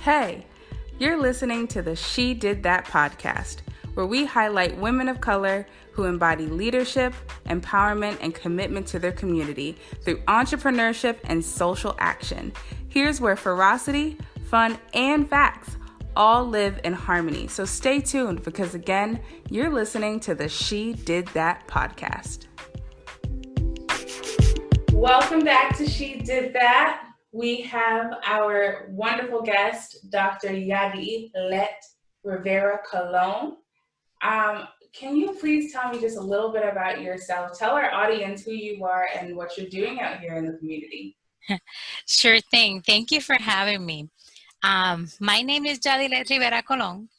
Hey, you're listening to the She Did That podcast, where we highlight women of color who embody leadership, empowerment, and commitment to their community through entrepreneurship and social action. Here's where ferocity, fun, and facts all live in harmony. So stay tuned because, again, you're listening to the She Did That podcast. Welcome back to She Did That. We have our wonderful guest, Dr. Yadilette Rivera-Colón. Can you please tell me just a little bit about yourself? Tell our audience who you are and what you're doing out here in the community. Sure thing. Thank you for having me. My name is Yadilette Rivera-Colón,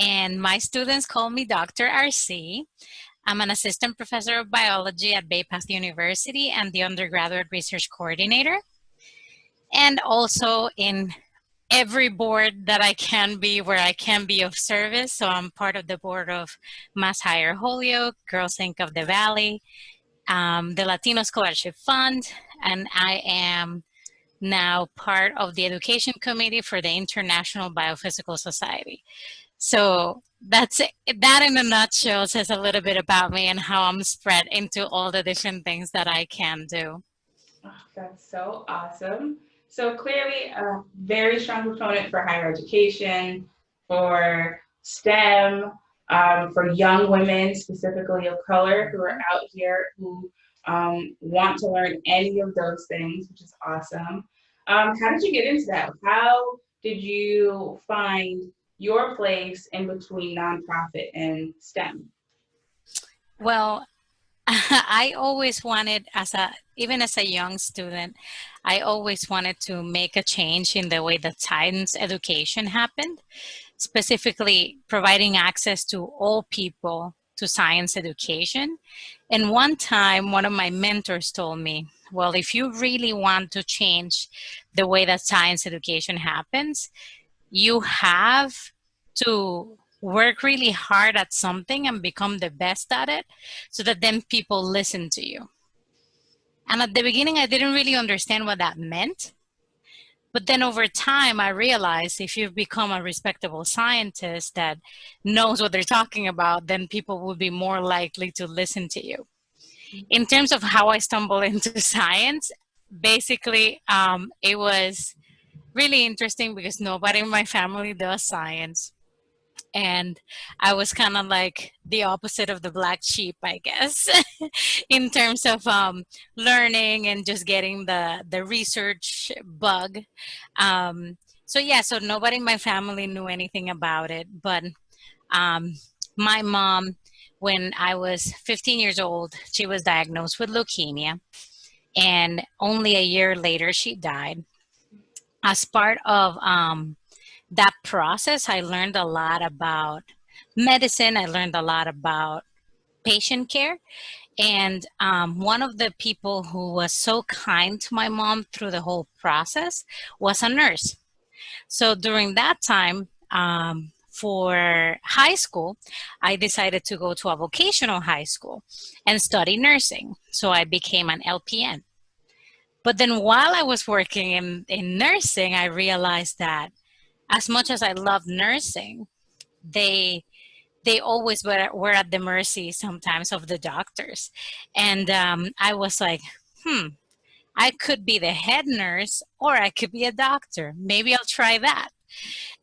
and my students call me Dr. RC. I'm an assistant professor of biology at Bay Path University and the undergraduate research coordinator. And also in every board that I can be where I can be of service. So I'm part of the board of Mass Hire Holyoke, Girls Inc. of the Valley, the Latino Scholarship Fund, and I am now part of the education committee for the International Biophysical Society. So that's it. That in a nutshell says a little bit about me and how I'm spread into all the different things that I can do. Oh, that's so awesome. So clearly a very strong proponent for higher education, for STEM, for young women, specifically of color, who are out here who want to learn any of those things, which is awesome. How did you get into that? How did you find your place in between nonprofit and STEM? Well, I always wanted, even as a young student, I always wanted to make a change in the way that science education happened, specifically providing access to all people to science education. And one time, one of my mentors told me, well, if you really want to change the way that science education happens, you have to work really hard at something and become the best at it so that then people listen to you. And at the beginning, I didn't really understand what that meant. But then over time, I realized if you've become a respectable scientist that knows what they're talking about, then people will be more likely to listen to you. In terms of how I stumbled into science, basically, it was really interesting because nobody in my family does science. And I was kind of like the opposite of the black sheep, I guess, in terms of learning and just getting the research bug. So nobody in my family knew anything about it. But my mom, when I was 15 years old, she was diagnosed with leukemia. And only a year later, she died. As part of that process, I learned a lot about medicine. I learned a lot about patient care. And one of the people who was so kind to my mom through the whole process was a nurse. So during that time, for high school, I decided to go to a vocational high school and study nursing. So I became an LPN. But then while I was working in nursing, I realized that as much as I love nursing, they always were at the mercy sometimes of the doctors. And I was like, I could be the head nurse or I could be a doctor. Maybe I'll try that.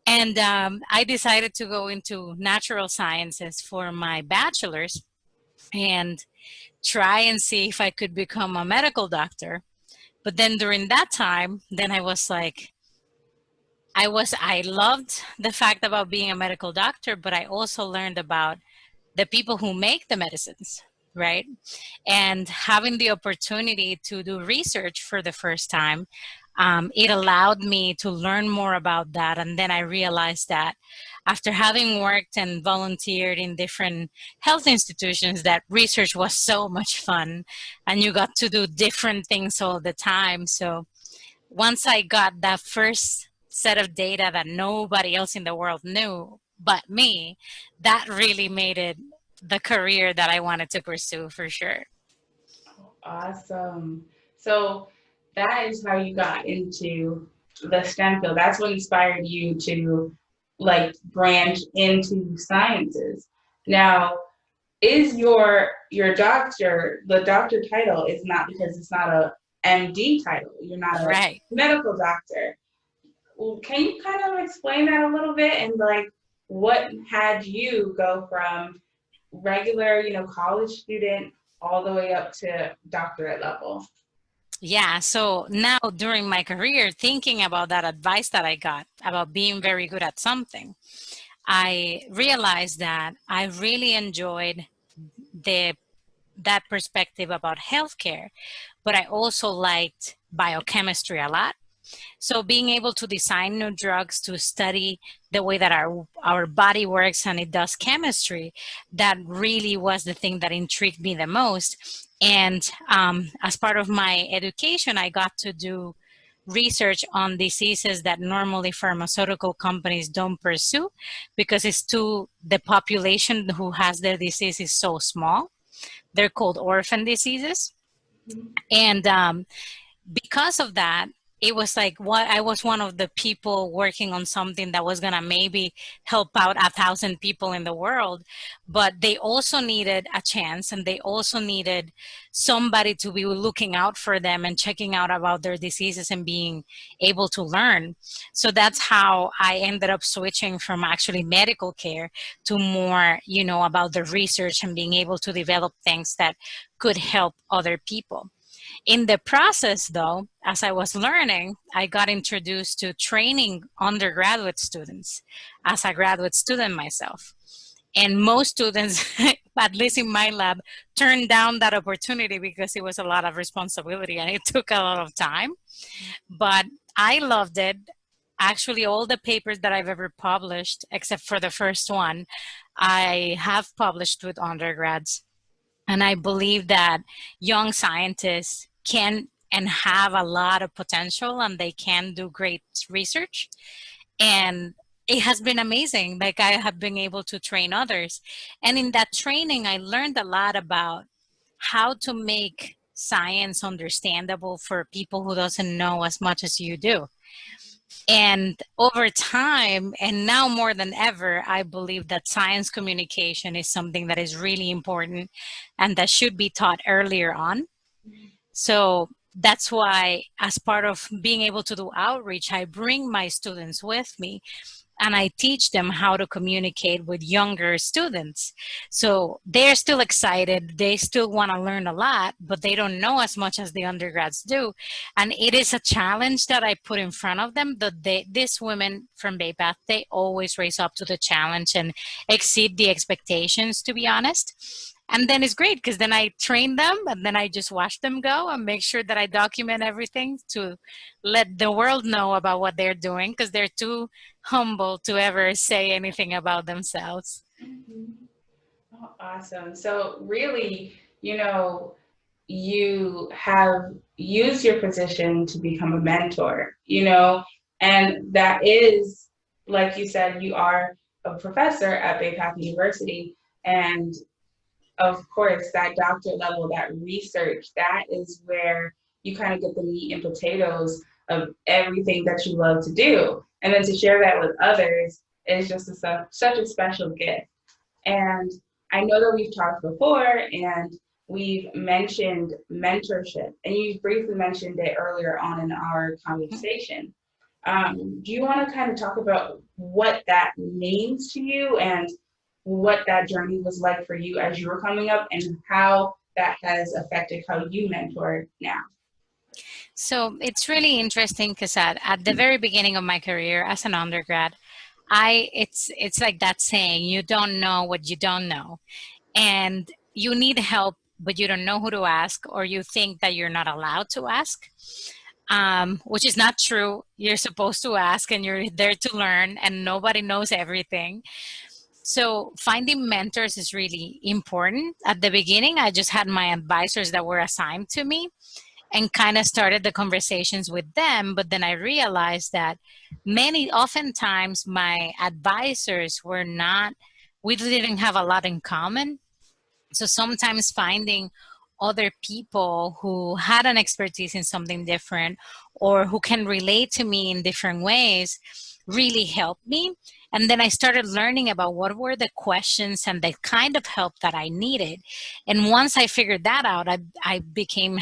And I decided to go into natural sciences for my bachelor's and try and see if I could become a medical doctor. But then during that time, then I was like, I loved the fact about being a medical doctor, but I also learned about the people who make the medicines, right? And having the opportunity to do research for the first time, it allowed me to learn more about that. And then I realized that after having worked and volunteered in different health institutions, that research was so much fun and you got to do different things all the time. So once I got that first set of data that nobody else in the world knew but me, that really made it the career that I wanted to pursue for sure. Awesome. So that is how you got into the STEM field. That's what inspired you to like branch into sciences. Now, is your doctor, the doctor title is not because it's not a MD title. You're not a Right. medical doctor. Well, can you kind of explain that a little bit and like what had you go from regular, college student all the way up to doctorate level? Yeah, so now during my career, thinking about that advice that I got about being very good at something, I realized that I really enjoyed the that perspective about healthcare, but I also liked biochemistry a lot. So being able to design new drugs to study the way that our body works and it does chemistry, that really was the thing that intrigued me the most. And as part of my education, I got to do research on diseases that normally pharmaceutical companies don't pursue because the population who has the disease is so small. They're called orphan diseases. And because of that, it was like what I was one of the people working on something that was gonna maybe help out 1,000 people in the world, but they also needed a chance and they also needed somebody to be looking out for them and checking out about their diseases and being able to learn. So that's how I ended up switching from actually medical care to more, about the research and being able to develop things that could help other people. In the process, though, as I was learning, I got introduced to training undergraduate students as a graduate student myself. And most students, at least in my lab, turned down that opportunity because it was a lot of responsibility and it took a lot of time. But I loved it. Actually, all the papers that I've ever published, except for the first one, I have published with undergrads. And I believe that young scientists can and have a lot of potential and they can do great research. And it has been amazing. Like I have been able to train others. And in that training, I learned a lot about how to make science understandable for people who doesn't know as much as you do. And over time, and now more than ever, I believe that science communication is something that is really important and that should be taught earlier on. So that's why, as part of being able to do outreach, I bring my students with me and I teach them how to communicate with younger students. So they're still excited. They still want to learn a lot, but they don't know as much as the undergrads do. And it is a challenge that I put in front of them. These women from Bay Path, they always raise up to the challenge and exceed the expectations, to be honest. And then it's great because then I train them and then I just watch them go and make sure that I document everything to let the world know about what they're doing because they're too humble to ever say anything about themselves. Mhm. Oh, awesome. So really, you have used your position to become a mentor, and that is, like you said, you are a professor at Bay Path University. And of course, that doctorate level, that research, that is where you kind of get the meat and potatoes of everything that you love to do. And then to share that with others is just such a special gift. And I know that we've talked before and we've mentioned mentorship, and you briefly mentioned it earlier on in our conversation. Do you want to kind of talk about what that means to you and what that journey was like for you as you were coming up and how that has affected how you mentor now? So it's really interesting because at the very beginning of my career as an undergrad, it's like that saying, you don't know what you don't know. And you need help, but you don't know who to ask, or you think that you're not allowed to ask, which is not true. You're supposed to ask and you're there to learn, and nobody knows everything. So finding mentors is really important. At the beginning, I just had my advisors that were assigned to me and kind of started the conversations with them. But then I realized that oftentimes my advisors were not, we didn't have a lot in common. So sometimes finding other people who had an expertise in something different or who can relate to me in different ways really helped me. And then I started learning about what were the questions and the kind of help that I needed. And once I figured that out, I became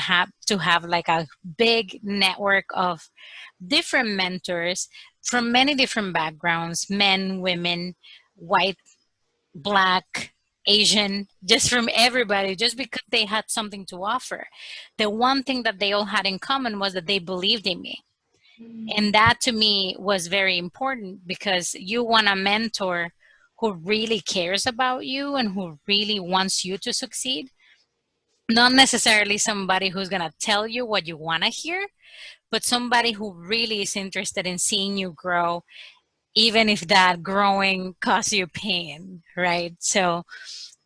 to have like a big network of different mentors from many different backgrounds, men, women, white, Black, Asian, just from everybody, just because they had something to offer. The one thing that they all had in common was that they believed in me. And that to me was very important, because you want a mentor who really cares about you and who really wants you to succeed. Not necessarily somebody who's going to tell you what you want to hear, but somebody who really is interested in seeing you grow, even if that growing causes you pain, right? So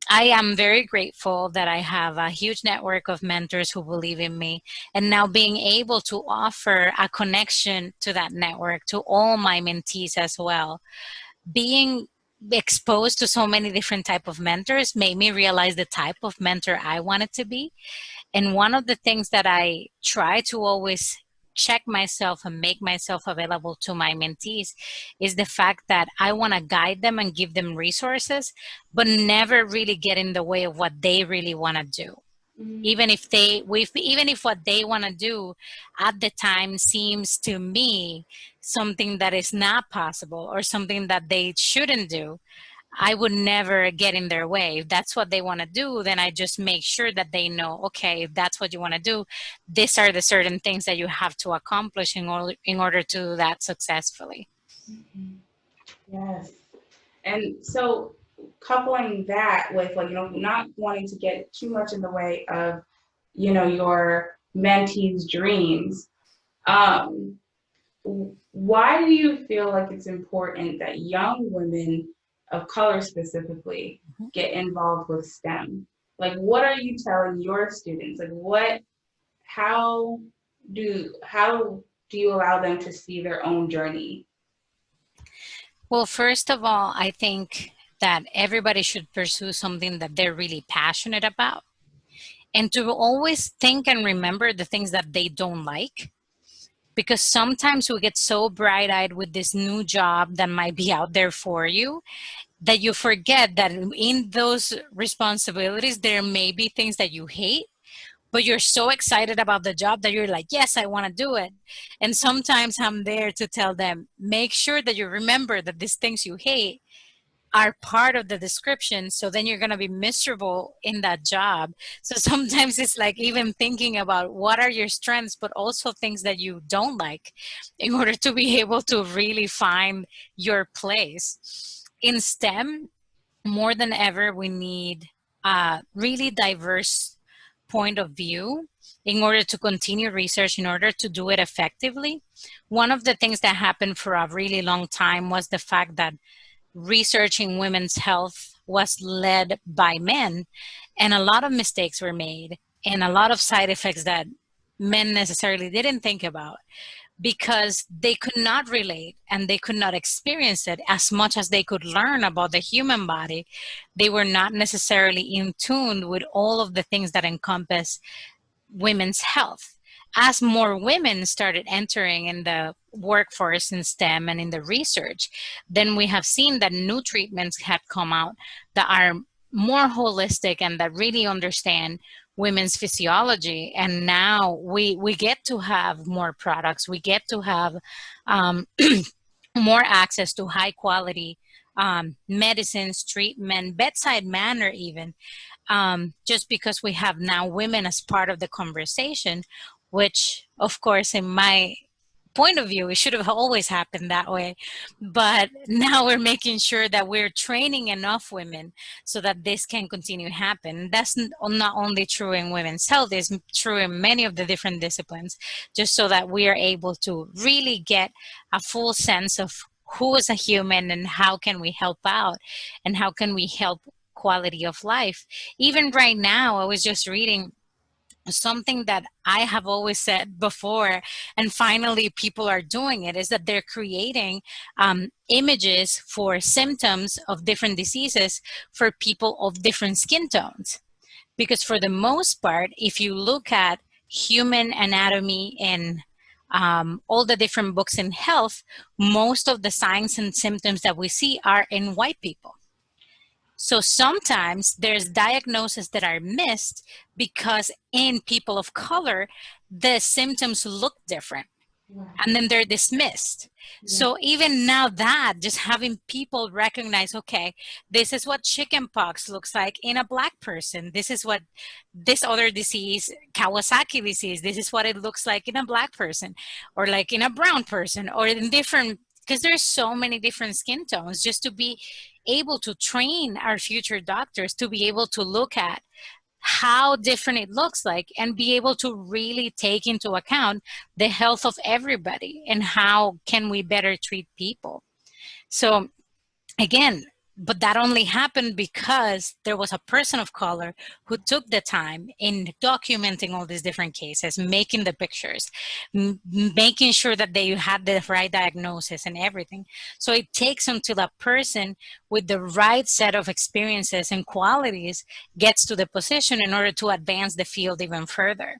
I am very grateful that I have a huge network of mentors who believe in me, and now being able to offer a connection to that network to all my mentees as well. Being exposed to so many different type of mentors made me realize the type of mentor I wanted to be. And one of the things that I try to always check myself and make myself available to my mentees is the fact that I want to guide them and give them resources, but never really get in the way of what they really want to do. Even if even if what they want to do at the time seems to me something that is not possible or something that they shouldn't do, I would never get in their way. If that's what they want to do, then I just make sure that they know, okay, if that's what you want to do, these are the certain things that you have to accomplish in order to do that successfully. Yes. And so coupling that with, like, not wanting to get too much in the way of, your mentees' dreams, um, why do you feel like it's important that young women of color specifically get involved with STEM? Like, what are you telling your students? Like, how how do you allow them to see their own journey? Well, first of all, I think that everybody should pursue something that they're really passionate about, and to always think and remember the things that they don't like, because sometimes we get so bright-eyed with this new job that might be out there for you that you forget that in those responsibilities there may be things that you hate, but you're so excited about the job that you're like, yes, I want to do it. And sometimes I'm there to tell them, make sure that you remember that these things you hate are part of the description, so then you're going to be miserable in that job. So sometimes it's like even thinking about what are your strengths, but also things that you don't like, in order to be able to really find your place. In STEM, more than ever, we need a really diverse point of view in order to continue research, in order to do it effectively. One of the things that happened for a really long time was the fact that research in women's health was led by men, and a lot of mistakes were made and a lot of side effects that men necessarily didn't think about, because they could not relate and they could not experience it as much as they could learn about the human body. They were not necessarily in tune with all of the things that encompass women's health. As more women started entering in the workforce in STEM and in the research, then we have seen that new treatments have come out that are more holistic and that really understand women's physiology. And now we get to have more products. We get to have more access to high quality medicines, treatment, bedside manner even, just because we have now women as part of the conversation, which of course in my point of view it should have always happened that way. But now we're making sure that we're training enough women so that this can continue to happen. That's not only true in women's health, it's true in many of the different disciplines, just so that we are able to really get a full sense of who is a human and how can we help out and how can we help quality of life. Even right now, I was just reading something that I have always said before, and finally people are doing it, is that they're creating images for symptoms of different diseases for people of different skin tones. Because for the most part, if you look at human anatomy and all the different books in health, most of the signs and symptoms that we see are in white people. So sometimes there's diagnoses that are missed because in people of color, the symptoms look different. Wow. And then they're dismissed. Yeah. So even now that just having people recognize, okay, this is what chickenpox looks like in a Black person. This is what this other disease, Kawasaki disease, this is what it looks like in a Black person, or like in a brown person, or in different, because there's so many different skin tones, just to be able to train our future doctors to be able to look at how different it looks like and be able to really take into account the health of everybody and how can we better treat people. So again, but that only happened because there was a person of color who took the time in documenting all these different cases, making the pictures, making sure that they had the right diagnosis and everything. So it takes until a person with the right set of experiences and qualities gets to the position in order to advance the field even further.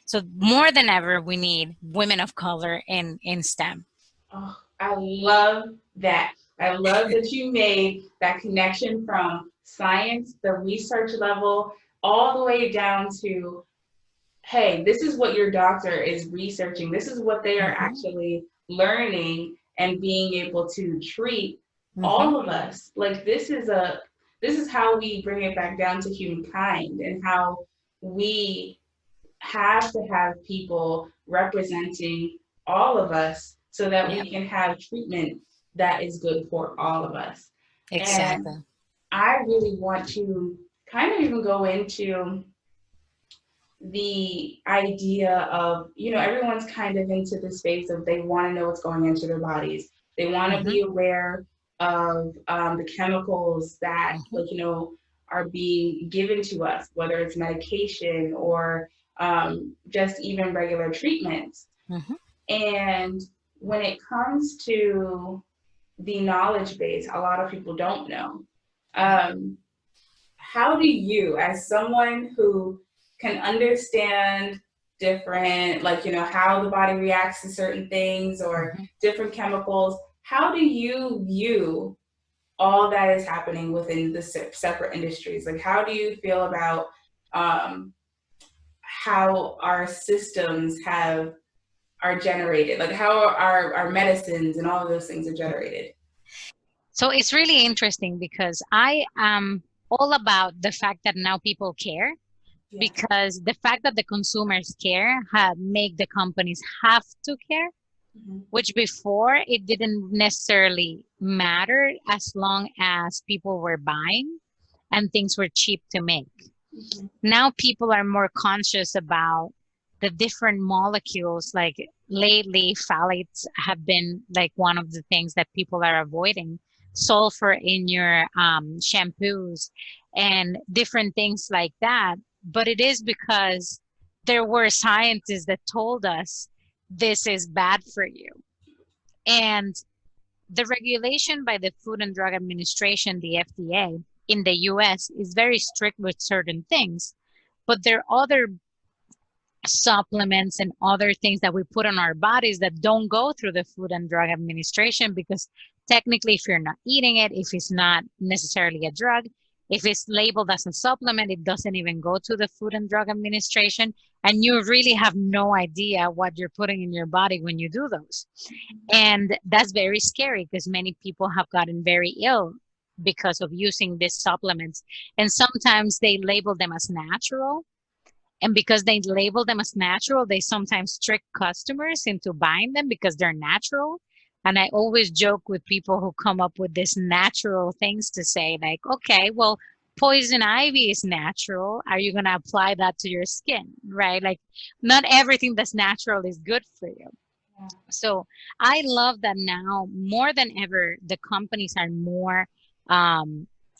So more than ever, we need women of color in STEM. Oh, I love that. I love that you made that connection from science, the research level, all the way down to, hey, this is what your doctor is researching. This is what they are actually learning and being able to treat all of us. Like this is how we bring it back down to humankind and how we have to have people representing all of us so that we can have treatment that is good for all of us. Exactly. And I really want to kind of even go into the idea of, everyone's kind of into the space of they want to know what's going into their bodies. They want to be aware of the chemicals that, are being given to us, whether it's medication or just even regular treatments. And when it comes to the knowledge base, a lot of people don't know. How do you, as someone who can understand different, how the body reacts to certain things or different chemicals, how do you view all that is happening within the separate industries? Like, how do you feel about how our systems are generated? Like, how our medicines and all of those things are generated? So it's really interesting because I am all about the fact that now people care, because the fact that the consumers care make the companies have to care, which before it didn't necessarily matter as long as people were buying and things were cheap to make. Now people are more conscious about the different molecules. Like lately, phthalates have been like one of the things that people are avoiding. Sulfur in your shampoos and different things like that. But it is because there were scientists that told us this is bad for you. And the regulation by the Food and Drug Administration, the FDA, in the US is very strict with certain things. But there are other supplements and other things that we put on our bodies that don't go through the Food and Drug Administration, because technically if you're not eating it, if it's not necessarily a drug, if it's labeled as a supplement, it doesn't even go to the Food and Drug Administration, and you really have no idea what you're putting in your body when you do those. And that's very scary because many people have gotten very ill because of using these supplements, and sometimes they label them as natural. And because they label them as natural, they sometimes trick customers into buying them because they're natural. And I always joke with people who come up with these natural things to say, like, okay, well, poison ivy is natural. Are you going to apply that to your skin, right? Like, not everything that's natural is good for you. Yeah. So I love that now more than ever, the companies are more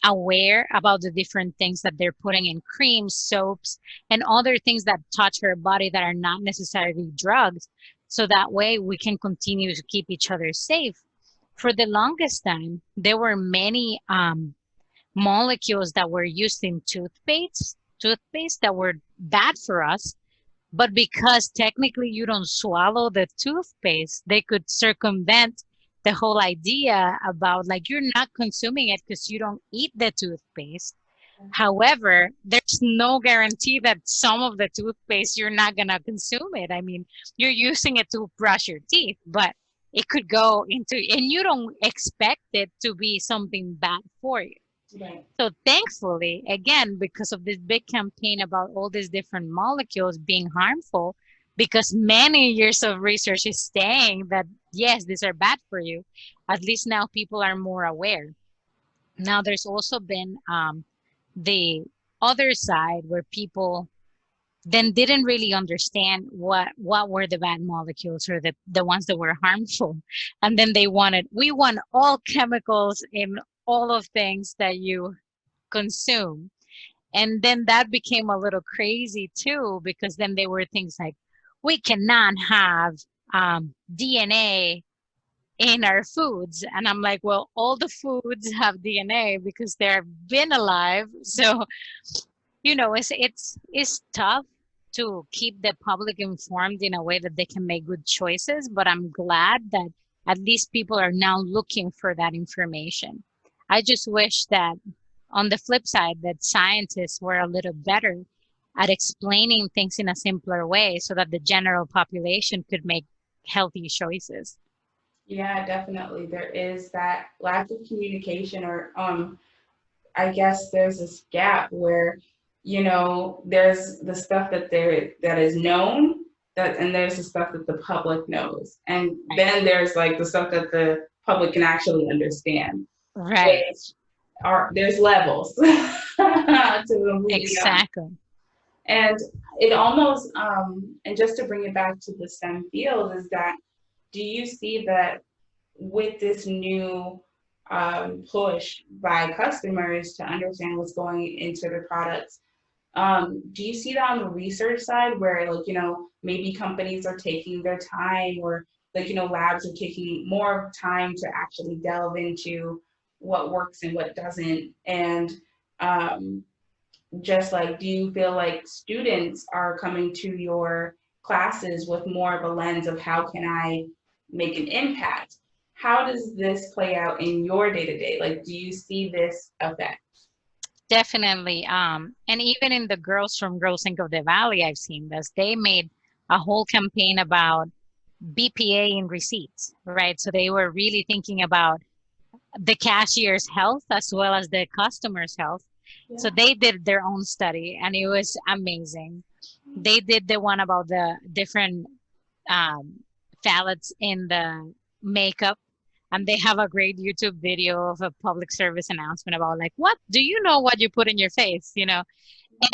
aware about the different things that they're putting in creams, soaps, and other things that touch our body that are not necessarily drugs. So that way we can continue to keep each other safe. For the longest time, there were many molecules that were used in toothpaste toothpaste that were bad for us. But because technically you don't swallow the toothpaste, they could circumvent the whole idea about like you're not consuming it because you don't eat the toothpaste. However, there's no guarantee that some of the toothpaste you're not going to consume it. I mean, you're using it to brush your teeth, but it could go into, and you don't expect it to be something bad for you. Right. So thankfully, again, because of this big campaign about all these different molecules being harmful, because many years of research is saying that, yes, these are bad for you, at least now people are more aware. Now, there's also been the other side where people then didn't really understand what were the bad molecules or the ones that were harmful. And then we want all chemicals in all of things that you consume. And then that became a little crazy too, because then there were things like, we cannot have DNA in our foods. And I'm like, well, all the foods have DNA because they've been alive. So, you know, it's tough to keep the public informed in a way that they can make good choices. But I'm glad that at least people are now looking for that information. I just wish that on the flip side, that scientists were a little better at explaining things in a simpler way so that the general population could make healthy choices. Yeah, definitely. There is that lack of communication, or I guess there's this gap where, you know, there's the stuff that is known, and there's the stuff that the public knows. And then there's like the stuff that the public can actually understand. Right. There's levels to the Exactly. And it almost and just to bring it back to the STEM field is that, do you see that with this new push by customers to understand what's going into their products, do you see that on the research side where, like, you know, maybe companies are taking their time, or like, you know, labs are taking more time to actually delve into what works and what doesn't? And just like, do you feel like students are coming to your classes with more of a lens of how can I make an impact? How does this play out in your day-to-day? Like, do you see this effect? Definitely. And even in the girls from Girls Inc. of the Valley, I've seen this. They made a whole campaign about BPA in receipts, right? So they were really thinking about the cashier's health as well as the customer's health. Yeah. So they did their own study and it was amazing. They did the one about the different phthalates in the makeup. And they have a great YouTube video of a public service announcement about like, what do you know what you put in your face, you know?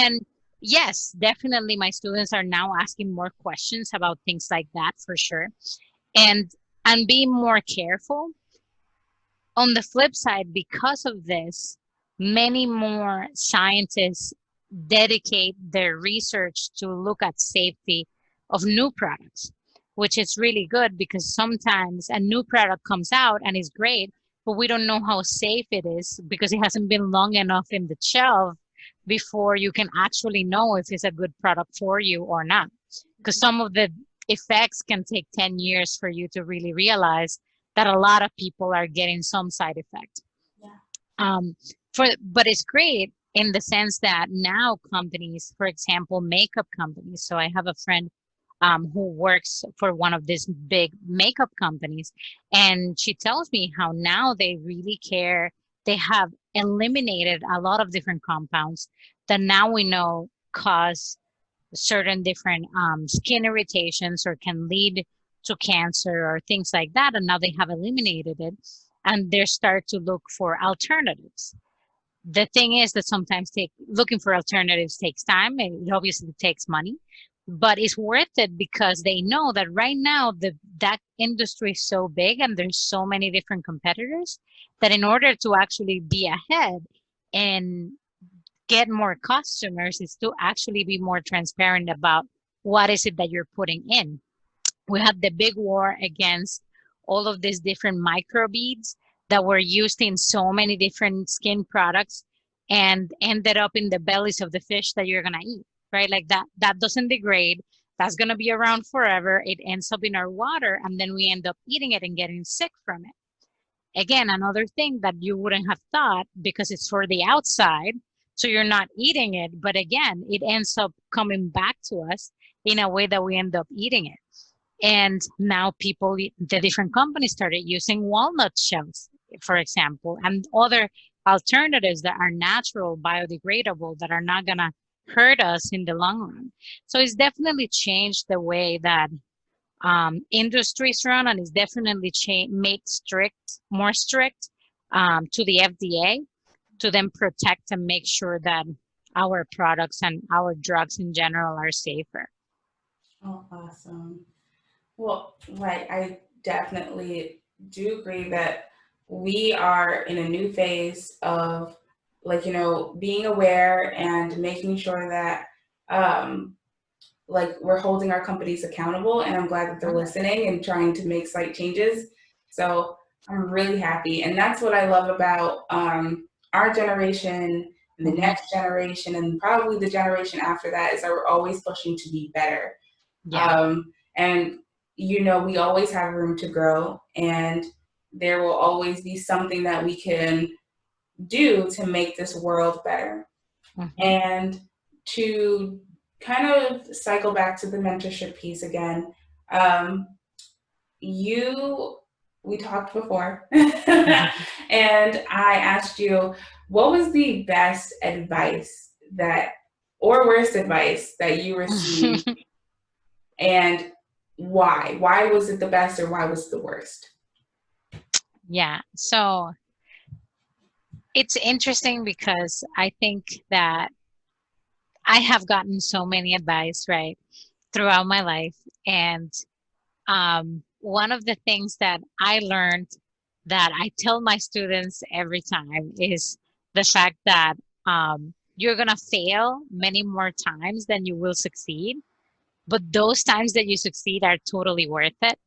And yes, definitely my students are now asking more questions about things like that for sure. And being more careful. On the flip side, because of this, many more scientists dedicate their research to look at safety of new products, which is really good because sometimes a new product comes out and is great, but we don't know how safe it is because it hasn't been long enough in the shelf before you can actually know if it's a good product for you or not. Because some of the effects can take 10 years for you to really realize that a lot of people are getting some side effect. Yeah. But it's great in the sense that now companies, for example, makeup companies. So I have a friend who works for one of these big makeup companies, and she tells me how now they really care. They have eliminated a lot of different compounds that now we know cause certain different skin irritations or can lead to cancer or things like that. And now they have eliminated it and they start to look for alternatives. The thing is that sometimes looking for alternatives takes time. It obviously takes money, but it's worth it because they know that right now that industry is so big and there's so many different competitors that in order to actually be ahead and get more customers is to actually be more transparent about what is it that you're putting in. We had the big war against all of these different microbeads that were used in so many different skin products. and ended up in the bellies of the fish that you're gonna eat, right? Like that doesn't degrade. That's gonna be around forever. It ends up in our water, and then we end up eating it and getting sick from it. Again, another thing that you wouldn't have thought because it's for the outside, so you're not eating it. But again, it ends up coming back to us in a way that we end up eating it. And now people, the different companies started using walnut shells, for example, and other alternatives that are natural, biodegradable, that are not going to hurt us in the long run. So it's definitely changed the way that industries run, and it's definitely made more strict to the FDA to then protect and make sure that our products and our drugs in general are safer. Oh, awesome. Well, like I definitely do agree that we are in a new phase of like, being aware and making sure that like we're holding our companies accountable, and I'm glad that they're listening and trying to make slight changes. So I'm really happy. And that's what I love about our generation and the next generation and probably the generation after that, is that we're always pushing to be better. Yeah. And we always have room to grow, and there will always be something that we can do to make this world better. And to kind of cycle back to the mentorship piece again, we talked before, and I asked you, what was the best advice or worst advice that you received, and why? Why was it the best, or why was it the worst? Yeah, so it's interesting because I think that I have gotten so many advice, right, throughout my life. And one of the things that I learned that I tell my students every time is the fact that you're going to fail many more times than you will succeed. But those times that you succeed are totally worth it.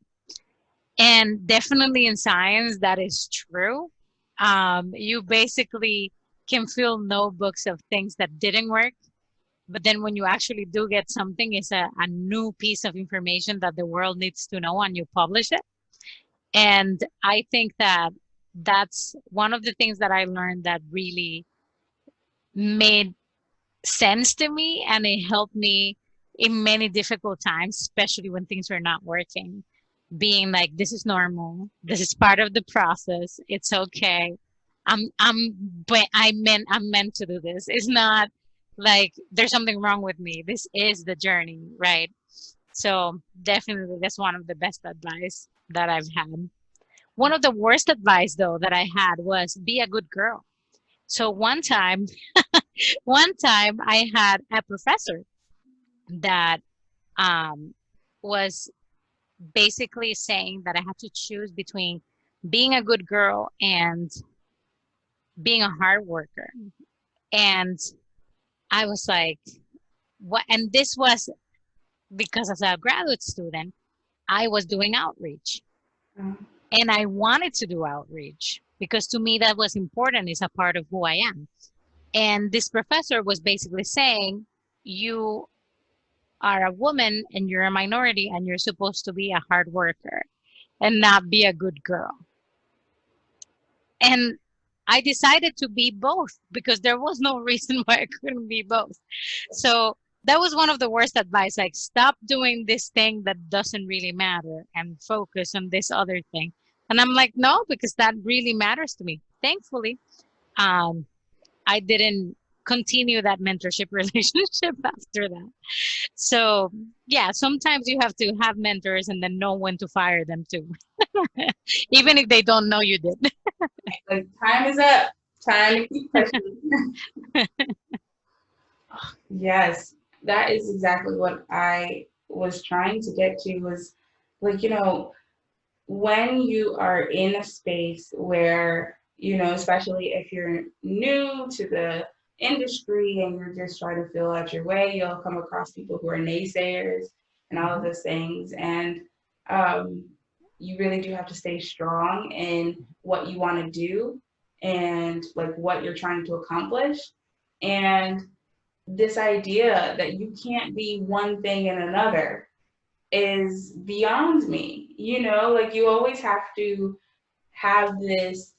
And definitely in science, that is true. You basically can fill notebooks of things that didn't work. But then when you actually do get something, it's a new piece of information that the world needs to know, and you publish it. And I think that that's one of the things that I learned that really made sense to me, and it helped me in many difficult times, especially when things were not working. Being like, this is normal. This is part of the process. It's okay. But I'm meant to do this. It's not like there's something wrong with me. This is the journey, right? So definitely that's one of the best advice that I've had. One of the worst advice though that I had was be a good girl. So one time I had a professor that um, was basically saying that I had to choose between being a good girl and being a hard worker. And I was like, what? And this was because as a graduate student, I was doing outreach. And I wanted to do outreach because to me that was important. It's a part of who I am. And this professor was basically saying, you are a woman and you're a minority and you're supposed to be a hard worker and not be a good girl. And I decided to be both because there was no reason why I couldn't be both. So that was one of the worst advice, like stop doing this thing that doesn't really matter and focus on this other thing. And I'm like, no, because that really matters to me. Thankfully, I didn't continue that mentorship relationship after that. So yeah, sometimes you have to have mentors and then know when to fire them too, even if they don't know you did. Like, time is up. Time to keep pushing. Yes, that is exactly what I was trying to get to, was like, when you are in a space where, especially if you're new to the industry and you're just trying to feel out your way, you'll come across people who are naysayers and all of those things. And you really do have to stay strong in what you want to do and like what you're trying to accomplish. And this idea that you can't be one thing and another is beyond me. You know, like you always have to have this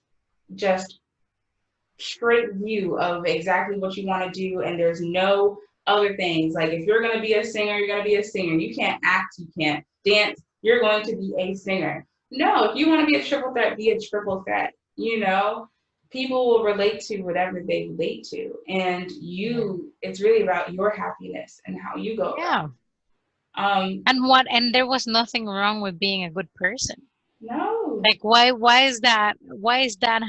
just straight view of exactly what you want to do, and there's no other things. Like if you're going to be a singer, you're going to be a singer. You can't act, you can't dance, you're going to be a singer. No, if you want to be a triple threat, be a triple threat. You know, people will relate to whatever they relate to, and it's really about your happiness and how you go about Yeah. it. And there was nothing wrong with being a good person. No. Like why is that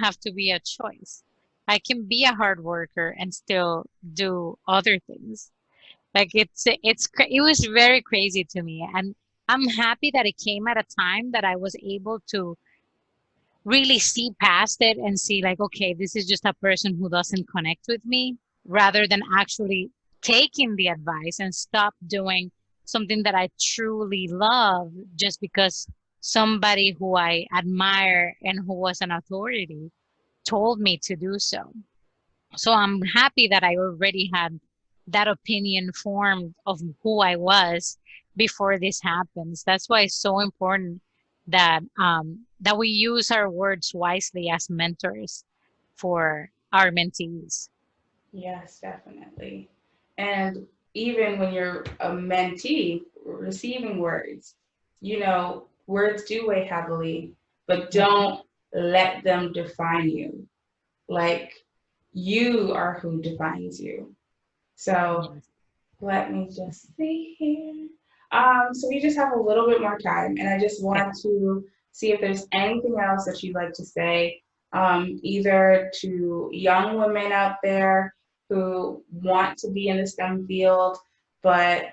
have to be a choice? I can be a hard worker and still do other things. Like it was very crazy to me, and I'm happy that it came at a time that I was able to really see past it and see like, okay, this is just a person who doesn't connect with me, rather than actually taking the advice and stop doing something that I truly love just because somebody who I admire and who was an authority told me to do so. So I'm happy that I already had that opinion formed of who I was before this happens. That's why it's so important that we use our words wisely as mentors for our mentees. Yes, definitely. And even when you're a mentee receiving words, you know, words do weigh heavily, but don't let them define you. Like you are who defines you. So Yes. let me just see here. So we just have a little bit more time, and I just Okay. want to see if there's anything else that you'd like to say, either to young women out there who want to be in the STEM field, but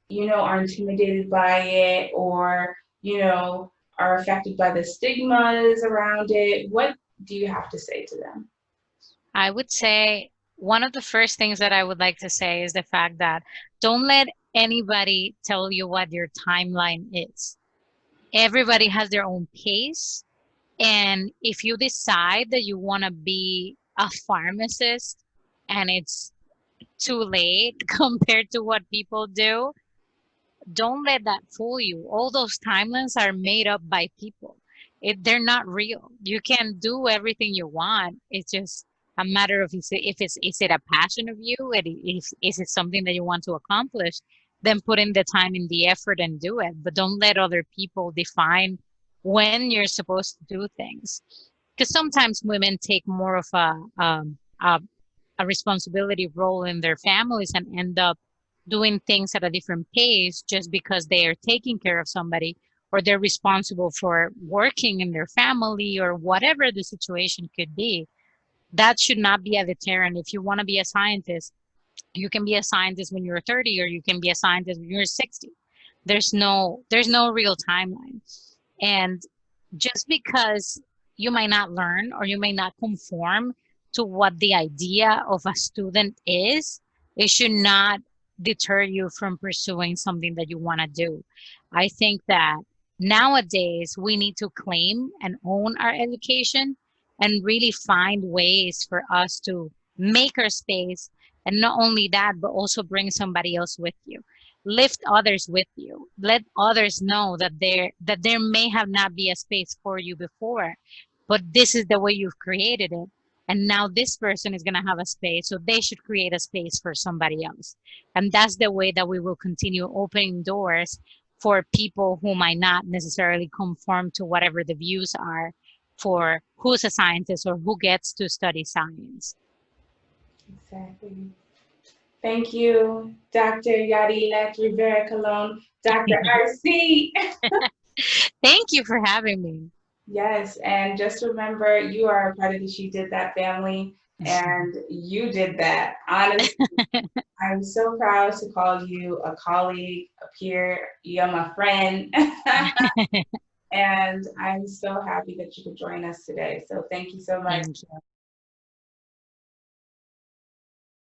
you know are intimidated by it, or you know are affected by the stigmas around it. What do you have to say to them? I would say one of the first things that I would like to say is the fact that don't let anybody tell you what your timeline is. Everybody has their own pace. And if you decide that you want to be a pharmacist and it's too late compared to what people do, don't let that fool you. All those timelines are made up by people. They're not real. You can do everything you want. It's just a matter of is it a passion of you? Is it something that you want to accomplish? Then put in the time and the effort and do it. But don't let other people define when you're supposed to do things. Because sometimes women take more of a a responsibility role in their families and end up doing things at a different pace just because they are taking care of somebody or they're responsible for working in their family or whatever the situation could be. That should not be a deterrent. If you want to be a scientist, you can be a scientist when you're 30 or you can be a scientist when you're 60. There's no real timeline. And just because you might not learn or you may not conform to what the idea of a student is, it should not deter you from pursuing something that you want to do. I think that nowadays we need to claim and own our education and really find ways for us to make our space. And not only that, but also bring somebody else with you, lift others with you, let others know that there may have not be a space for you before, but this is the way you've created it, and now this person is going to have a space, so they should create a space for somebody else. And that's the way that we will continue opening doors for people who might not necessarily conform to whatever the views are for who's a scientist or who gets to study science. Exactly. Thank you, Dr. Yadilette Rivera-Colón, Dr. RC. Thank you for having me. Yes, and just remember, you are a part of the She Did That family, and you did that. Honestly, I'm so proud to call you a colleague, a peer. You're my friend. And I'm so happy that you could join us today. So thank you so much. Thank you.